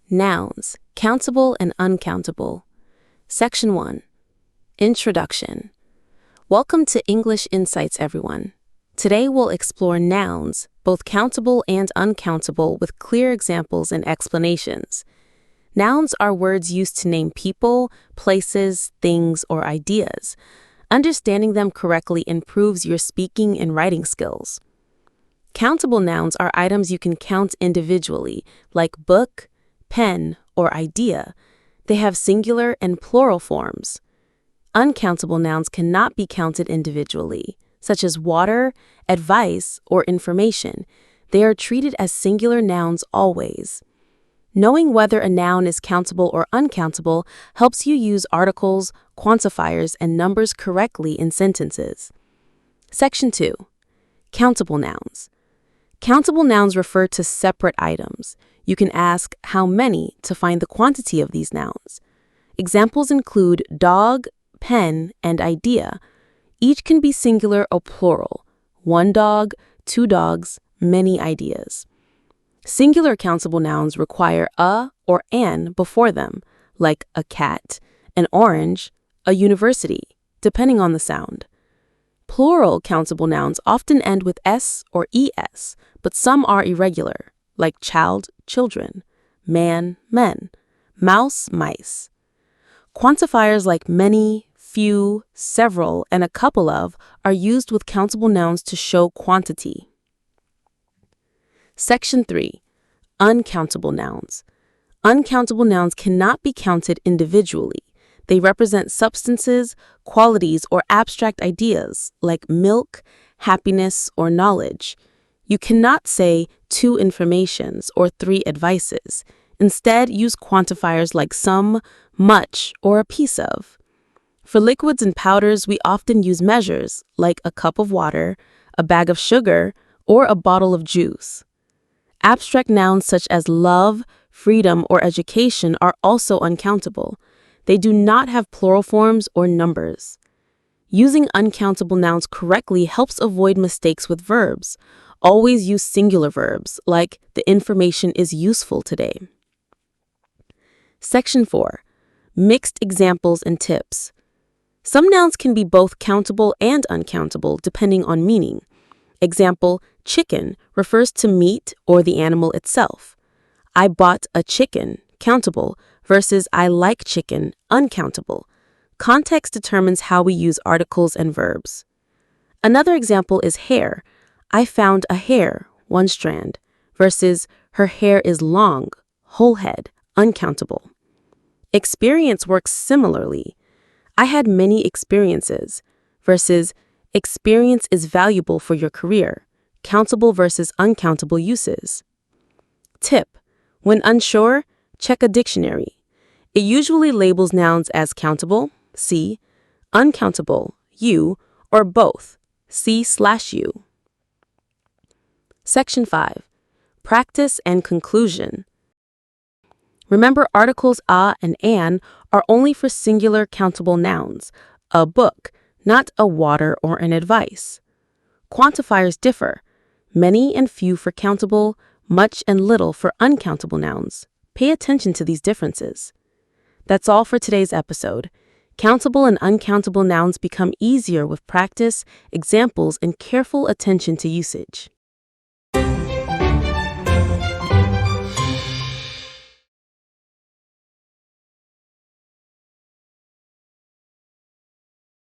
Nouns, countable and uncountable. Section 1. Introduction. Welcome to English Insights, everyone. Today we'll explore nouns, both countable and uncountable, with clear examples and explanations. Nouns are words used to name people, places, things, or ideas. Understanding them correctly improves your speaking and writing skills. Countable nouns are items you can count individually, like book, pen, or idea. They have singular and plural forms. Uncountable nouns cannot be counted individually, such as water, advice, or information. They are treated as singular nouns always. Knowing whether a noun is countable or uncountable helps you use articles, quantifiers, and numbers correctly in sentences. Section 2. Countable nouns. Countable nouns refer to separate items. You can ask how many to find the quantity of these nouns. Examples include dog, pen, and idea. Each can be singular or plural. One dog, two dogs, many ideas. Singular countable nouns require a or an before them, like a cat, an orange, a university, depending on the sound. Plural countable nouns often end with s or es, but some are irregular, like child, children, man, men, mouse, mice. Quantifiers like many, few, several, and a couple of are used with countable nouns to show quantity. Section 3. Uncountable nouns. Uncountable nouns cannot be counted individually. They represent substances, qualities, or abstract ideas like milk, happiness, or knowledge. You cannot say 2 informations or 3 advices. Instead, use quantifiers like some, much, or a piece of. For liquids and powders, we often use measures like a cup of water, a bag of sugar, or a bottle of juice. Abstract nouns such as love, freedom, or education are also uncountable. They do not have plural forms or numbers. Using uncountable nouns correctly helps avoid mistakes with verbs. Always use singular verbs, like the information is useful today. Section 4. Mixed examples and tips. Some nouns can be both countable and uncountable depending on meaning. Example, chicken refers to meat or the animal itself. I bought a chicken, countable, versus I like chicken, uncountable. Context determines how we use articles and verbs. Another example is hair. I found a hair, one strand, versus her hair is long, whole head, uncountable. Experience works similarly. I had many experiences, versus experience is valuable for your career, countable versus uncountable uses. Tip: when unsure, check a dictionary. It usually labels nouns as countable, C, uncountable, U, or both, C/U. Section 5. Practice and conclusion. Remember, articles a and an are only for singular countable nouns, a book, not a water or an advice. Quantifiers differ, many and few for countable, much and little for uncountable nouns. Pay attention to these differences. That's all for today's episode. Countable and uncountable nouns become easier with practice, examples, and careful attention to usage.